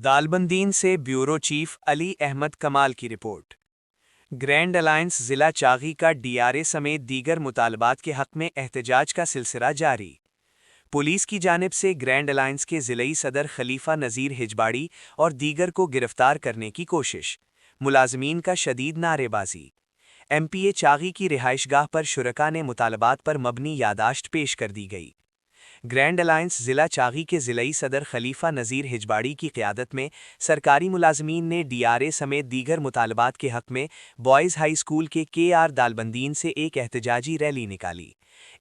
दालबंदीन से bureau chief Ali Ahmad कमाल की रिपोर्ट। ग्रैंड अलायंस जिला चागी का डीआरए समेत दीगर मुतालबात के हक में एहतजाज का सिलसिला जारी। पुलिस की जानिब से ग्रैंड अलायंस के ज़िलई सदर खलीफा नज़ीर हिजबाड़ी और दीगर को गिरफ्तार करने की कोशिश। मुलाजमीन का शदीद नारेबाजी। एमपीए चागी की रिहाइशगाह पर शुरका ने मुतालबात पर मबनी यादाश्त पेश कर दी गई। ग्रैंड अलायंस ज़िला चागी के ज़िलई सदर खलीफा नज़ीर हिजबाड़ी की क़यादत में सरकारी मुलाजमीन ने डीआरए समेत दीगर मुतालबात के हक़ में बॉयज़ हाई स्कूल के केआर दालबंदीन से एक एहतजाजी रैली निकाली।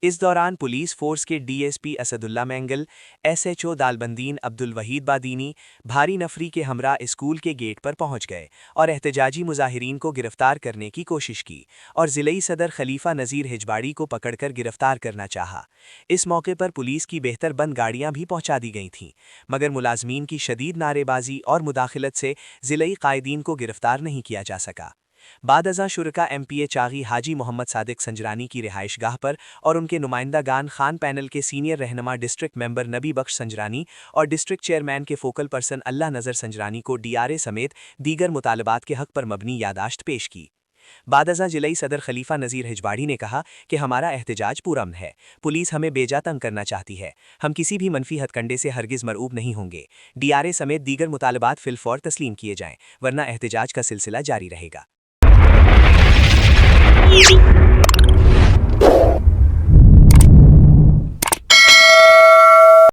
इस दौरान पुलिस फोर्स के डीएसपी असदुल्ला मैंगल, एसएचओ दालबंदीन अब्दुल वहीद बादीनी भारी नफरी के हमरा स्कूल के गेट पर पहुंच गए और एहतजाजी मुजाहिरीन को गिरफ्तार करने की कोशिश की और ज़िलई सदर खलीफा नज़ीर हिजबाड़ी को पकड़कर गिरफ्तार करना चाहा। इस मौके पर पुलिस की बेहतर बंद गाड़ियां भी पहुंचा दी गई थीं, मगर मुलाजमीन की शदीद नारेबाजी और मुदाखलत से ज़िलई कायदीन को गिरफ्तार नहीं किया जा सका। बादअज़ां शुरका एमपीए चागी हाजी मोहम्मद सादिक संजरानी की रिहाइशगाह पर और उनके नुमाइंदा गान खान पैनल के सीनियर रहनुमा डिस्ट्रिक्ट मेंबर नबी बख्श संजरानी और डिस्ट्रिक्ट चेयरमैन के फोकल पर्सन अल्लाह नज़र संजरानी को डीआरए समेत दीगर मुतालबात के हक़ पर मबनी यादाश्त पेश की। बादअज़ां ज़िलई सदर खलीफा नज़ीर हिजबाड़ी ने कहा कि हमारा एहतजाज पुरअमन है, पुलिस हमें बेजा तंग करना चाहती है, हम किसी भी मनफी हथकंडे से हरगिज़ मरऊब नहीं होंगे। डीआरए समेत दीगर मुतालबात फिलफौर तस्लीम किए जाएं, वरना एहतजाज का सिलसिला जारी रहेगा।